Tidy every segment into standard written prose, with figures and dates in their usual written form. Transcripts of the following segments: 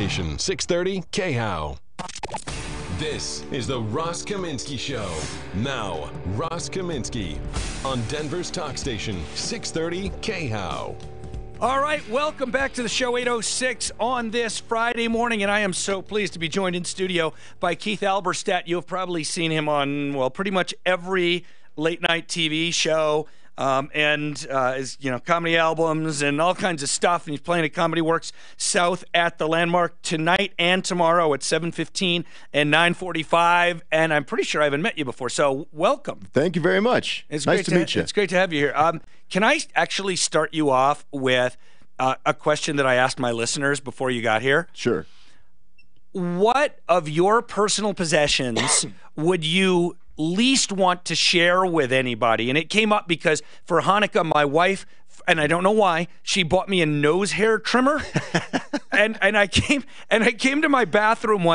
Station, 630 KHOW. This is the Ross Kaminsky Show. Now, Ross Kaminsky on Denver's Talk Station, 630 KHOW. All right, welcome back to the show, 8:06 on this Friday morning, and I am so pleased to be joined in studio by Keith Alberstadt. You have probably seen him on, well, pretty much every late-night TV show, and his, comedy albums and all kinds of stuff, and he's playing at Comedy Works South at the Landmark tonight and tomorrow at 7:15 and 9:45, and I'm pretty sure I haven't met you before, so welcome. Thank you very much. It's nice to meet you. It's great to have you here. Can I actually start you off with a question that I asked my listeners before you got here? Sure. What of your personal possessions would you least want to share with anybody? And it came up because for Hanukkah, my wife, and I don't know why, she bought me a nose hair trimmer, and I came to my bathroom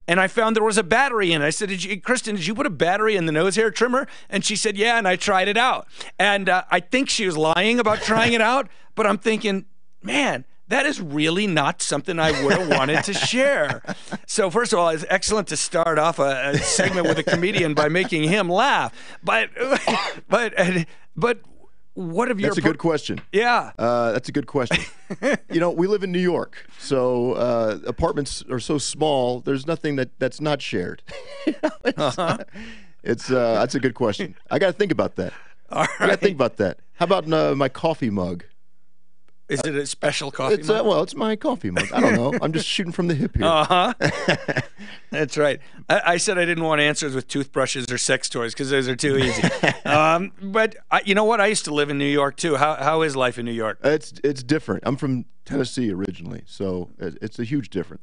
and I found there was a battery in it. I said, Kristen, did you put a battery in the nose hair trimmer? And she said, yeah, and I tried it out. And I think she was lying about trying it out, but I'm thinking, man, that is really not something I would have wanted to share. So first of all, it's excellent to start off a segment with a comedian by making him laugh. But what have your... That's a good question. Yeah. That's a good question. We live in New York, so apartments are so small, there's nothing that's not shared. That's a good question. I got to think about that. All right. I got to think about that. How about my coffee mug? Is it a special coffee mug? Well, it's my coffee mug. I don't know. I'm just shooting from the hip here. Uh-huh. That's right. I said I didn't want answers with toothbrushes or sex toys because those are too easy. But you know what? I used to live in New York, too. How is life in New York? It's different. I'm from Tennessee originally, so it's a huge difference.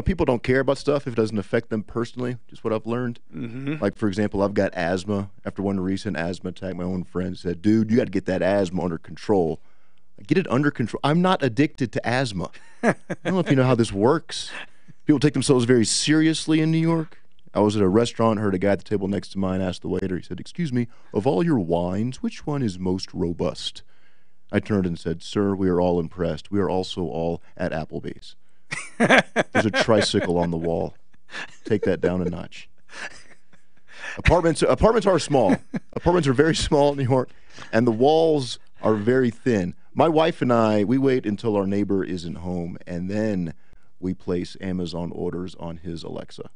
People don't care about stuff if it doesn't affect them personally, just what I've learned. Mm-hmm. Like, for example, I've got asthma. After one recent asthma attack, my own friend said, dude, you got to get that asthma under control. Get it under control. I'm not addicted to asthma. I don't know if you know how this works. People take themselves very seriously in New York. I was at a restaurant, heard a guy at the table next to mine ask the waiter, he said, excuse me, of all your wines, which one is most robust? I turned and said, sir, we are all impressed. We are also all at Applebee's. There's a tricycle on the wall. Take that down a notch. Apartments are small. Apartments are very small in New York, and the walls are very thin. My wife and I, we wait until our neighbor isn't home, and then we place Amazon orders on his Alexa.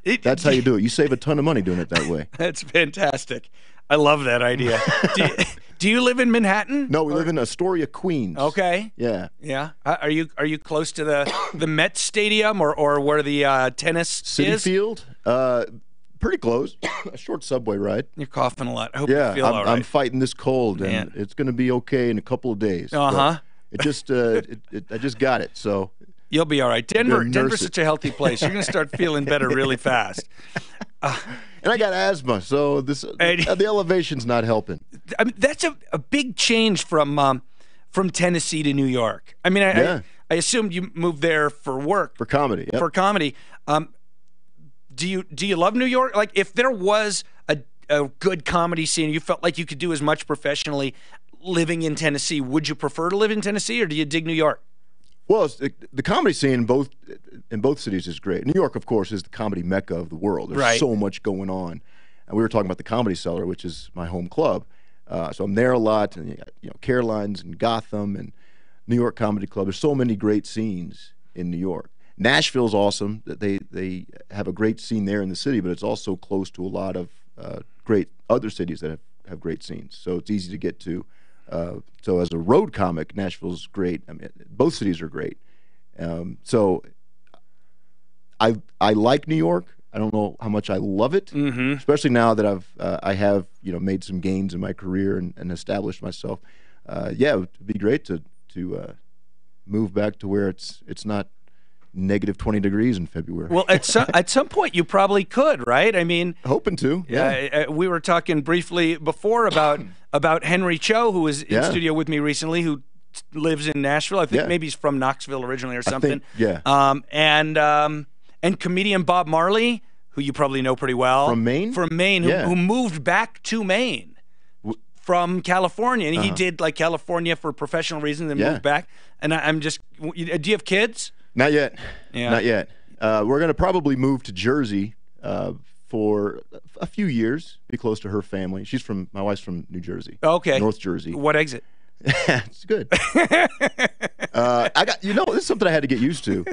That's how you do it. You save a ton of money doing it that way. That's fantastic. I love that idea. Do you live in Manhattan? No, we live in Astoria, Queens. Okay. Yeah. Yeah. Are you close to the Met Stadium or where the tennis City is? Field? Pretty close. A short subway ride. You're coughing a lot. I hope you feel all right. I'm fighting this cold, and it's going to be okay in a couple of days. Uh-huh. It just, I just got it, so. You'll be all right. Denver's such a healthy place. You're going to start feeling better really fast. And I got asthma, so the elevation's not helping. I mean, that's a big change from Tennessee to New York. I mean, I assumed you moved there for work. For comedy, yep. For comedy. Do you love New York? Like, if there was a good comedy scene, you felt like you could do as much professionally living in Tennessee, would you prefer to live in Tennessee, or do you dig New York? Well, the comedy scene in both cities is great. New York, of course, is the comedy mecca of the world. There's so much going on. And we were talking about the Comedy Cellar, which is my home club. So I'm there a lot. And Caroline's and Gotham and New York Comedy Club. There's so many great scenes in New York. Nashville's awesome. They have a great scene there in the city, but it's also close to a lot of great other cities that have great scenes. So it's easy to get to. So as a road comic, Nashville's great. I mean, both cities are great. So I like New York. I don't know how much I love it, especially now that I have made some gains in my career and established myself. It would be great to move back to where it's not negative 20 degrees in February. Well, at some point you probably could, right? I mean, hoping to. Yeah. We were talking briefly before about Henry Cho, who was in studio with me recently, who lives in Nashville. I think maybe he's from Knoxville originally or something. And comedian Bob Marley, who you probably know pretty well. From Maine? From Maine, who moved back to Maine from California, and he did like California for professional reasons and moved back. And I'm just, do you have kids? Not yet. Yeah. Not yet. We're going to probably move to Jersey for a few years, be close to her family. My wife's from New Jersey. Okay. North Jersey. What exit? It's good. This is something I had to get used to.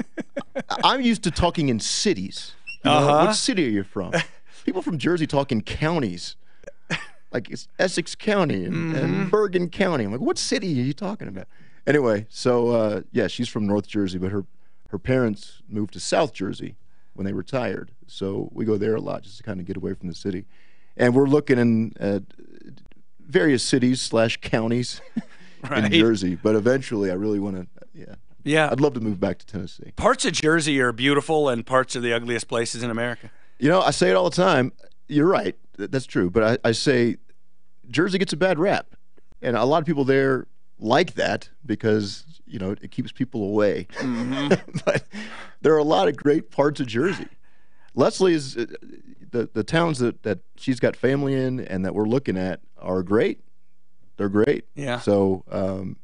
I'm used to talking in cities. What city are you from? People from Jersey talk in counties. Like it's Essex County and Bergen County. I'm like, what city are you talking about? Anyway, so she's from North Jersey, but her parents moved to South Jersey when they retired. So we go there a lot just to kind of get away from the city. And we're looking at various cities / counties in Jersey. But eventually I really want to, I'd love to move back to Tennessee. Parts of Jersey are beautiful and parts are the ugliest places in America. I say it all the time. You're right. That's true. But I say Jersey gets a bad rap. And a lot of people there like that because, it keeps people away. But there are a lot of great parts of Jersey. Leslie is the towns that she's got family in and that we're looking at are great. They're great. Yeah. So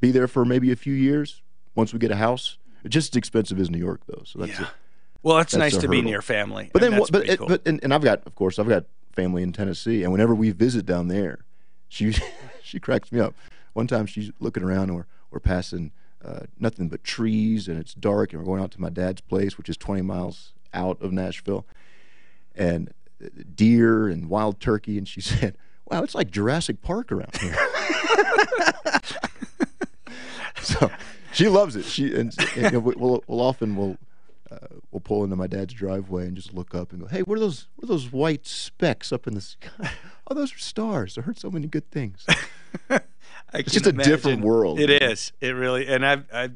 be there for maybe a few years once we get a house. It's just as expensive as New York, though. So that's well, it's nice to be near family. But then, cool. and I've got family in Tennessee, and whenever we visit down there, she cracks me up. One time she's looking around and we're passing nothing but trees, and it's dark, and we're going out to my dad's place, which is 20 miles out of Nashville, and deer and wild turkey, and she said, "Wow, it's like Jurassic Park around here." So she loves it. We'll often pull into my dad's driveway and just look up and go, "Hey, what are those white specks up in the sky? Oh, those are stars. I heard so many good things." It's just a different world. It is. It really. And I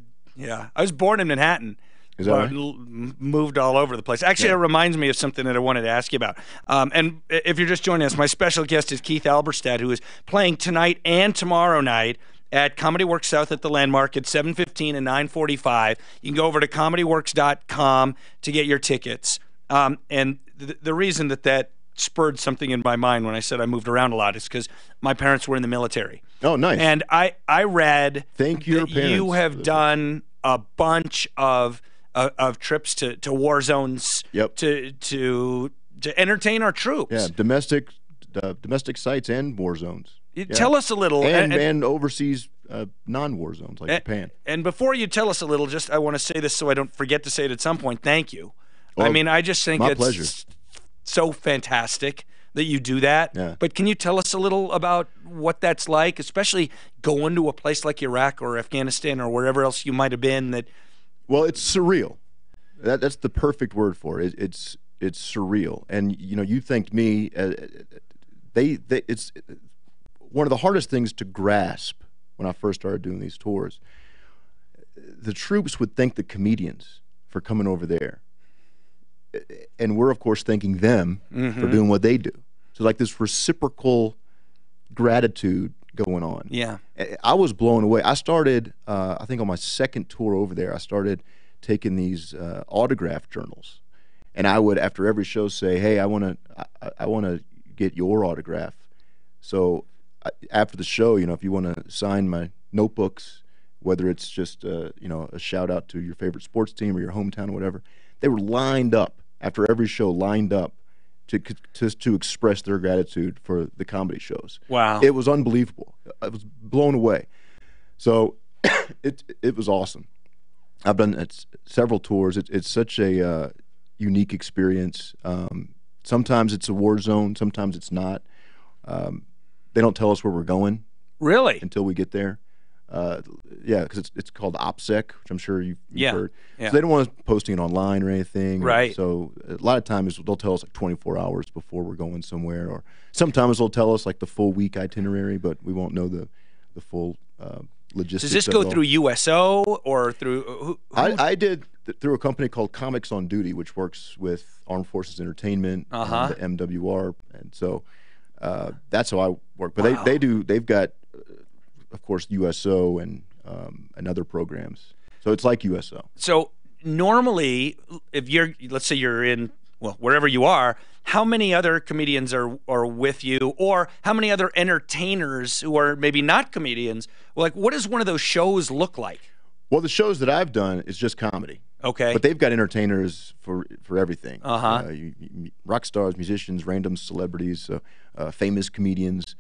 was born in Manhattan. Is that right? Moved all over the place. Actually, it reminds me of something that I wanted to ask you about. And if you're just joining us, my special guest is Keith Alberstadt, who is playing tonight and tomorrow night at Comedy Works South at the Landmark at 7:15 and 9:45. You can go over to comedyworks.com to get your tickets. And the reason that spurred something in my mind when I said I moved around a lot is because my parents were in the military. Oh, nice. And I read Thank your parents. You have done a bunch of trips to war zones to entertain our troops. Yeah, domestic sites and war zones. Tell us a little. And overseas non-war zones like Japan. And before you tell us a little, I want to say this so I don't forget to say it at some point. Thank you. Well, I just think my it's pleasure. So fantastic that you do that. Yeah. But can you tell us a little about what that's like, especially going to a place like Iraq or Afghanistan or wherever else you might have been? Well, it's surreal. That's the perfect word for it. It's surreal. And you thanked me. It's one of the hardest things to grasp when I first started doing these tours. The troops would thank the comedians for coming over there. And we're, of course, thanking them for doing what they do. So like this reciprocal gratitude going on. Yeah. I was blown away. I started, I think on my second tour over there, I started taking these autograph journals. And I would, after every show, say, "Hey, I want to get your autograph." So after the show, if you want to sign my notebooks, whether it's just a shout out to your favorite sports team or your hometown or whatever, they were lined up after every show, to express their gratitude for the comedy shows. Wow, it was unbelievable. I was blown away. So it was awesome. I've done several tours. It's such a unique experience. Sometimes it's a war zone. Sometimes it's not. They don't tell us where we're going. Really? Until we get there. Because it's called OPSEC, which I'm sure you've heard. Yeah. So they don't want us posting it online or anything. Right. So a lot of times they'll tell us like 24 hours before we're going somewhere, or sometimes they'll tell us like the full week itinerary, but we won't know the full logistics. Does this go through USO or through? Who? I did through a company called Comics on Duty, which works with Armed Forces Entertainment, the MWR, and so that's how I work. But they've got. Of course, USO and other programs. So it's like USO. So normally, if let's say you're in well, wherever you are, how many other comedians are with you, or how many other entertainers who are maybe not comedians? Like, what does one of those shows look like? Well, the shows that I've done is just comedy. Okay. But they've got entertainers for everything. Uh-huh. Rock stars, musicians, random celebrities, famous comedians.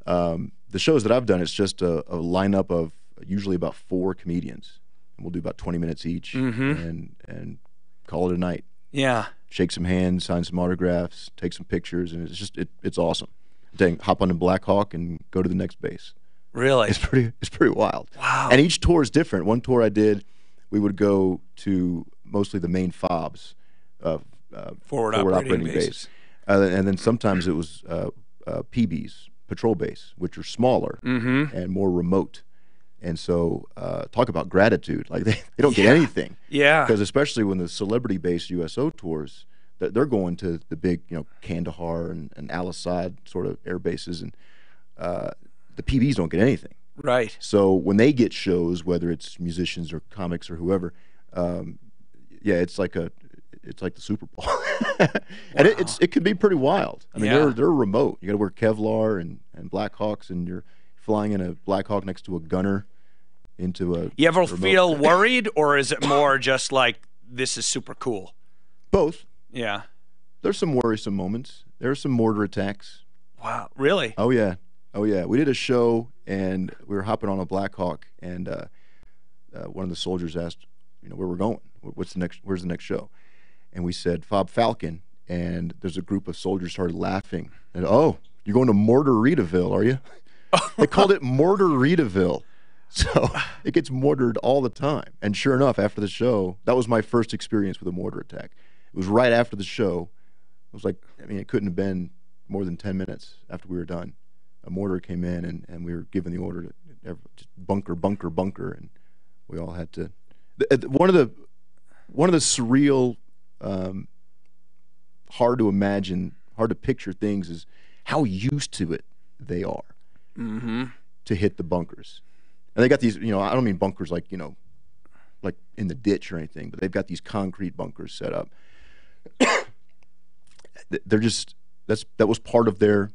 The shows that I've done, it's just a lineup of usually about 4 comedians. And we'll do about 20 minutes each and call it a night. Yeah. Shake some hands, sign some autographs, take some pictures, and it's just it's awesome. Then hop on the Black Hawk and go to the next base. Really? It's pretty wild. Wow. And each tour is different. One tour I did, we would go to mostly the main FOBs, forward operating base. And then sometimes it was PBs, patrol base, which are smaller and more remote. And so talk about gratitude. Like they don't get anything. Yeah. Because especially when the celebrity-based USO tours, they're going to the big, Kandahar and Al-Assad sort of air bases, and the PBs don't get anything. Right. So when they get shows, whether it's musicians or comics or whoever, it's like the Super Bowl, and it could be pretty wild. I mean, they're remote. You got to wear Kevlar and Black Hawks, and you're flying in a Black Hawk next to a gunner into a. You ever feel worried, or is it more just like this is super cool? Both. Yeah. There's some worrisome moments. There are some mortar attacks. Wow. Really? Oh yeah. We did a show and we were hopping on a Black Hawk, and one of the soldiers asked, where we're going. Where's the next show? And we said Fob Falcon, and there's a group of soldiers started laughing. And oh, you're going to Mortaritaville, are you? They called it Mortaritaville. So it gets mortared all the time. And sure enough, after the show, that was my first experience with a mortar attack. It was right after the show. It was like, it couldn't have been more than 10 minutes after we were done. A mortar came in, and we were given the order to just bunker, and we all had to. One of the surreal, hard to imagine, hard to picture things is how used to it they are to hit the bunkers. And they got these, I don't mean bunkers like like in the ditch or anything, but they've got these concrete bunkers set up. They're just that was part of their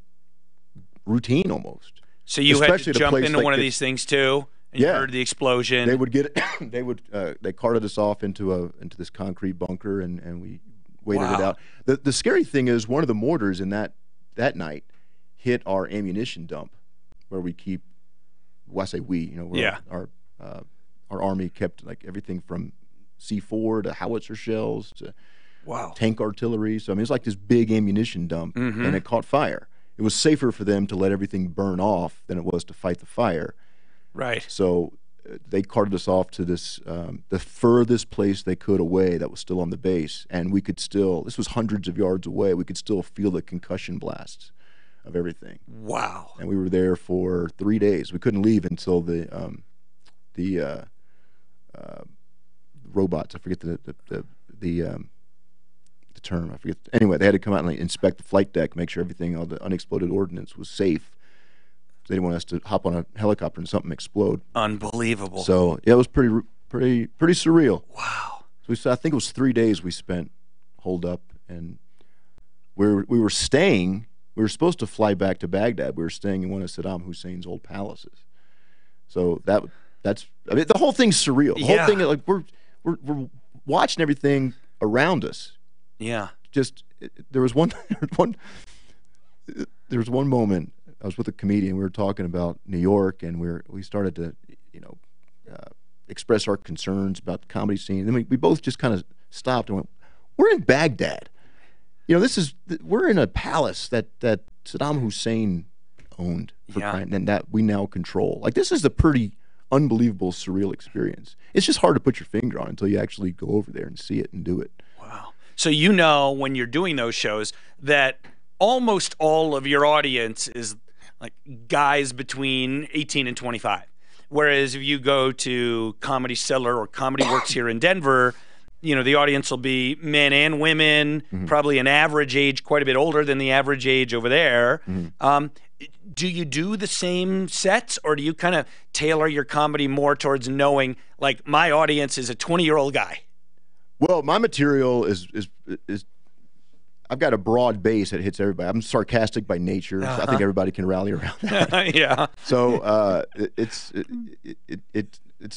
routine almost. So you had to jump into one of these things too, and you heard the explosion. They would they carted us off into this concrete bunker, and we waited it out. The scary thing is one of the mortars in that night hit our ammunition dump where we keep. Well, I say we, our army kept like everything from C4 to howitzer shells to tank artillery. So it's like this big ammunition dump, and it caught fire. It was safer for them to let everything burn off than it was to fight the fire. Right. So they carted us off to this the furthest place they could away that was still on the base, and we could still. This was hundreds of yards away. We could still feel the concussion blasts of everything. Wow. And we were there for 3 days. We couldn't leave until the robots. I forget the term. I forget. Anyway, they had to come out and inspect the flight deck, make sure everything, all the unexploded ordnance was safe. They didn't want us to hop on a helicopter and something explode. Unbelievable. So yeah, it was pretty surreal. Wow. So I think it was 3 days we spent holed up, and we were staying. We were supposed to fly back to Baghdad. We were staying in one of Saddam Hussein's old palaces. So that's the whole thing's surreal. The whole thing, like we're watching everything around us. Yeah. Just there was one moment I was with a comedian. We were talking about New York, and we started to express our concerns about the comedy scene. Then we both just kind of stopped and went, "We're in Baghdad. We're in a palace that Saddam Hussein owned and that we now control. Like, this is a pretty unbelievable, surreal experience. It's just hard to put your finger on until you actually go over there and see it and do it." Wow. So when you're doing those shows that almost all of your audience is like guys between 18 and 25. Whereas if you go to Comedy Cellar or Comedy Works here in Denver, the audience will be men and women, probably an average age, quite a bit older than the average age over there. Do you do the same sets, or do you kind of tailor your comedy more towards knowing, like, my audience is a 20-year-old guy? Well, my material is I've got a broad base that hits everybody. I'm sarcastic by nature, so I think everybody can rally around that. Yeah. So it's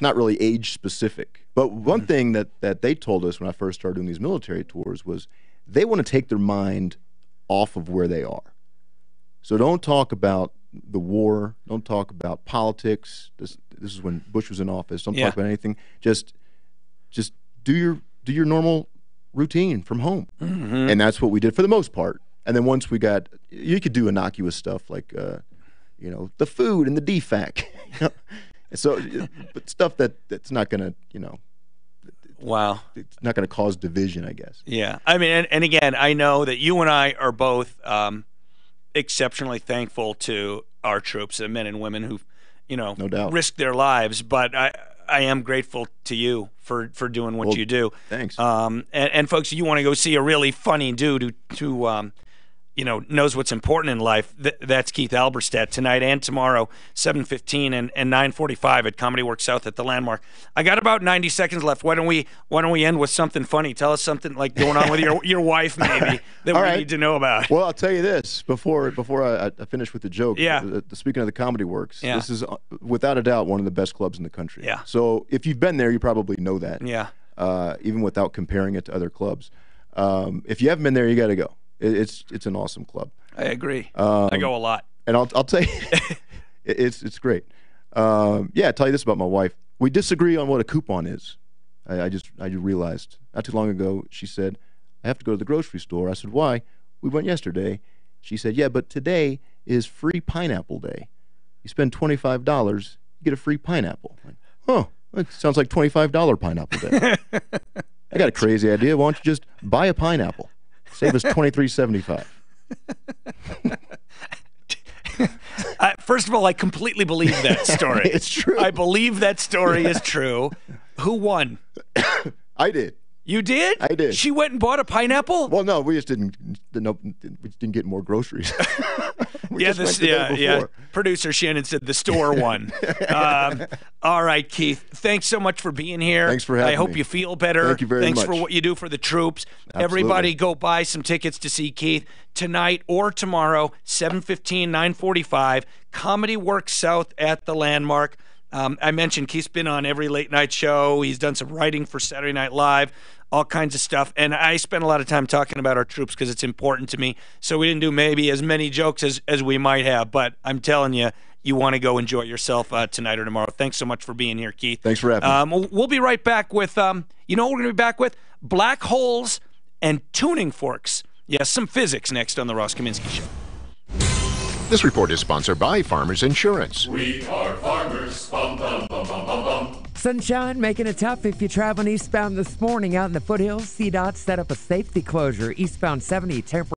not really age specific. But one thing that they told us when I first started doing these military tours was they want to take their mind off of where they are. So don't talk about the war. Don't talk about politics. This is when Bush was in office. Don't talk about anything. Just do your normal routine from home. And that's what we did for the most part. And then once we got, you could do innocuous stuff like, the food and the DFAC. So, but stuff that's not going to, wow, it's not going to cause division, I guess. Yeah. I mean, and again, I know that you and I are both exceptionally thankful to our troops, the men and women who, no doubt, risked their lives. But I am grateful to you for doing what you do. Thanks. And folks, you want to go see a really funny dude who knows what's important in life. That's Keith Alberstadt tonight and tomorrow, 7:15 and 9:45 at Comedy Works South at the Landmark. I got about 90 seconds left. Why don't we end with something funny? Tell us something like going on with your wife maybe that we need to know about. Well, I'll tell you this before I finish with the joke. Yeah. Speaking of the Comedy Works, yeah. This is without a doubt one of the best clubs in the country. Yeah. So if you've been there, you probably know that. Yeah. Even without comparing it to other clubs, if you haven't been there, you got to go. It's an awesome club. I agree. I go a lot, and I'll tell you, it's great. I'll tell you this about my wife. We disagree on what a coupon is. I realized not too long ago. She said, "I have to go to the grocery store." I said, "Why?" "We went yesterday." She said, "Yeah, but today is free pineapple day. You spend $25, you get a free pineapple." Like, oh, it sounds like $25 pineapple day. I got a crazy idea. Why don't you just buy a pineapple? Save us $23.75. First of all, I completely believe that story. It's true. I believe that story is true. Who won? I did. You did? I did. She went and bought a pineapple? Well, no, we just didn't get more groceries. Producer Shannon said the store won. All right, Keith. Thanks so much for being here. Thanks for having me. I hope you feel better. Thanks very much. Thanks for what you do for the troops. Absolutely. Everybody go buy some tickets to see Keith tonight or tomorrow, 7:15, 9:45, Comedy Works South at the Landmark. I mentioned Keith's been on every late night show. He's done some writing for Saturday Night Live, all kinds of stuff. And I spend a lot of time talking about our troops because it's important to me. So we didn't do maybe as many jokes as we might have. But I'm telling you, you want to go enjoy yourself tonight or tomorrow. Thanks so much for being here, Keith. Thanks for having me. We'll be right back with, what we're going to be back with? Black holes and tuning forks. Yes, some physics next on The Ross Kaminsky Show. This report is sponsored by Farmers Insurance. We are farmers. Bum, bum, bum, bum, bum, bum. Sunshine making it tough if you're traveling eastbound this morning out in the foothills. CDOT set up a safety closure eastbound 70 temporary.